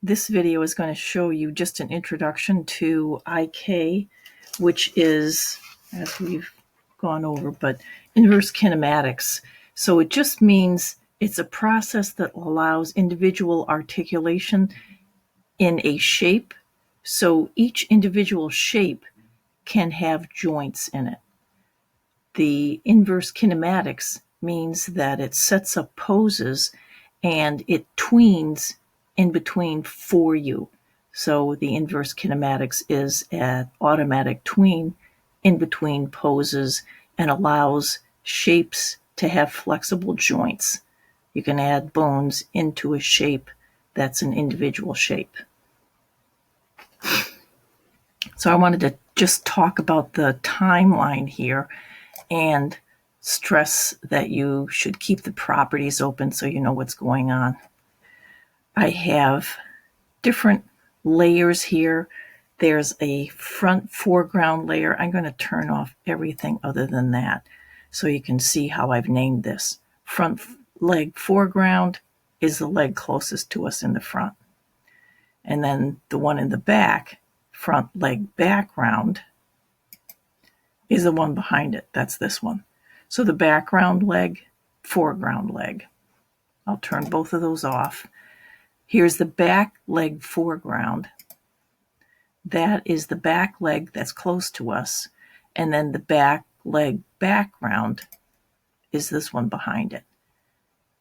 This video is going to show you just an introduction to IK, which is, as we've gone over, but inverse kinematics. So it just means it's a process that allows individual articulation in a shape. So each individual shape can have joints in it. The inverse kinematics means that it sets up poses and it tweens in between for you. So the inverse kinematics is an automatic tween in between poses and allows shapes to have flexible joints. You can add bones into a shape that's an individual shape. So I wanted to just talk about the timeline here and stress that you should keep the properties open so you know what's going on. I have different layers here. There's a front foreground layer. I'm going to turn off everything other than that so you can see how I've named this. Front leg foreground is the leg closest to us in the front. And then the one in the back, front leg background, is the one behind it. That's this one. So the background leg, foreground leg. I'll turn both of those off. Here's the back leg foreground. That is the back leg that's close to us. And then the back leg background is this one behind it.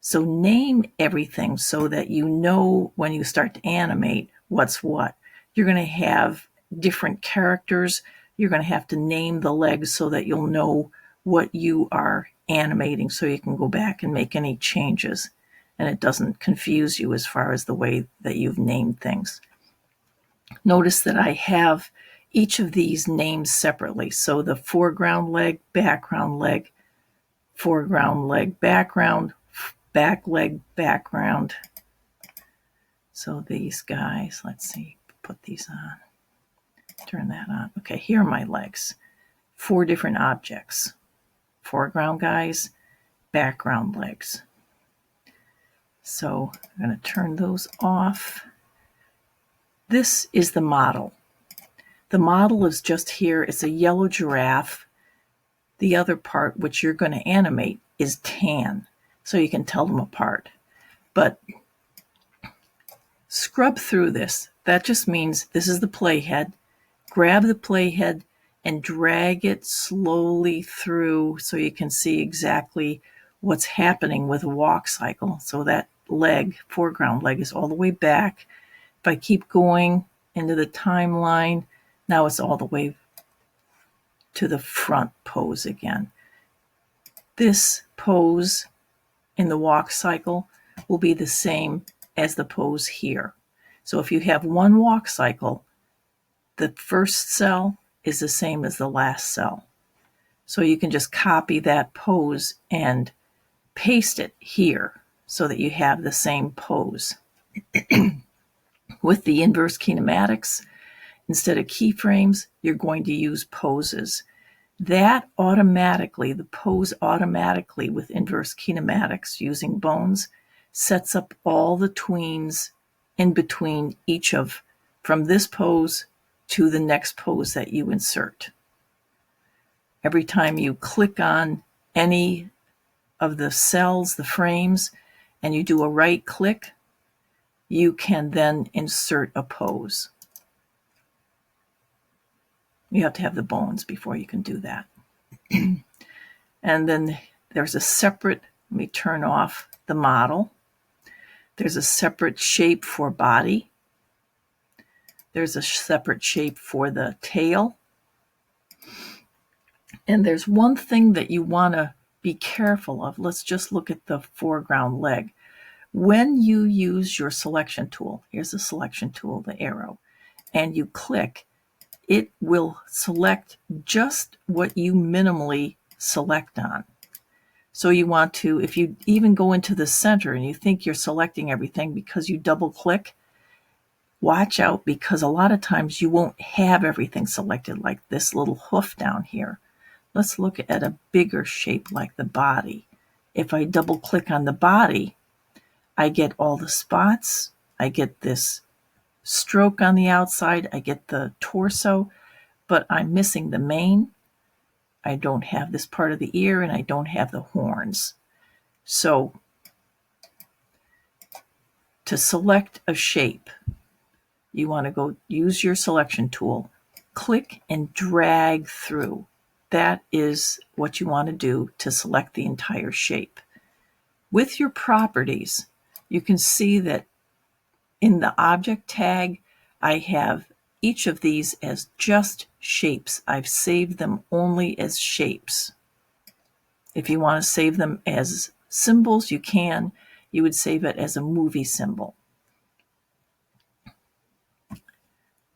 So name everything so that you know when you start to animate what's what. You're going to have different characters. You're going to have to name the legs so that you'll know what you are animating so you can go back and make any changes and it doesn't confuse you as far as the way that you've named things. Notice that I have each of these named separately. So the foreground leg, background leg, foreground leg, background, back leg, background. So these guys, let's see, put these on. Turn that on. Okay, here are my legs. 4 different objects. Foreground guys, background legs. So I'm going to turn those off. This is the model. The model is just here. It's a yellow giraffe. The other part, which you're going to animate, is tan, so you can tell them apart. But scrub through this. That just means this is the playhead. Grab the playhead and drag it slowly through so you can see exactly what's happening with a walk cycle. So that leg, foreground leg, is all the way back. If I keep going into the timeline, now it's all the way to the front pose again. This pose in the walk cycle will be the same as the pose here. So if you have one walk cycle, the first cell is the same as the last cell. So you can just copy that pose and paste it here so that you have the same pose. With the inverse kinematics, instead of keyframes, you're going to use poses. That automatically, the pose automatically with inverse kinematics using bones, sets up all the tweens in between each of, from this pose to the next pose that you insert. Every time you click on any of the cells, the frames, and you do a right click, you can then insert a pose. You have to have the bones before you can do that. And then there's a separate, let me turn off the model. There's a separate shape for body. There's a separate shape for the tail. And there's one thing that you want to be careful of. Let's just look at the foreground leg. When you use your selection tool, here's the selection tool, the arrow, and you click, it will select just what you minimally select on. So you want to, if you even go into the center and you think you're selecting everything because you double click, watch out because a lot of times you won't have everything selected like this little hoof down here. Let's look at a bigger shape like the body. If I double click on the body, I get all the spots. I get this stroke on the outside. I get the torso, but I'm missing the mane. I don't have this part of the ear, and I don't have the horns. So to select a shape, you want to go use your selection tool, click and drag through. That is what you want to do to select the entire shape. With your properties, you can see that in the object tag, I have each of these as just shapes. I've saved them only as shapes. If you want to save them as symbols, you can. You would save it as a movie symbol.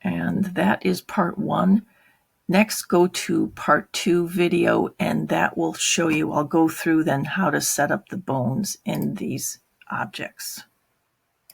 And that is part 1. Next, go to part 2 video, and that will show you, I'll go through then how to set up the bones in these objects.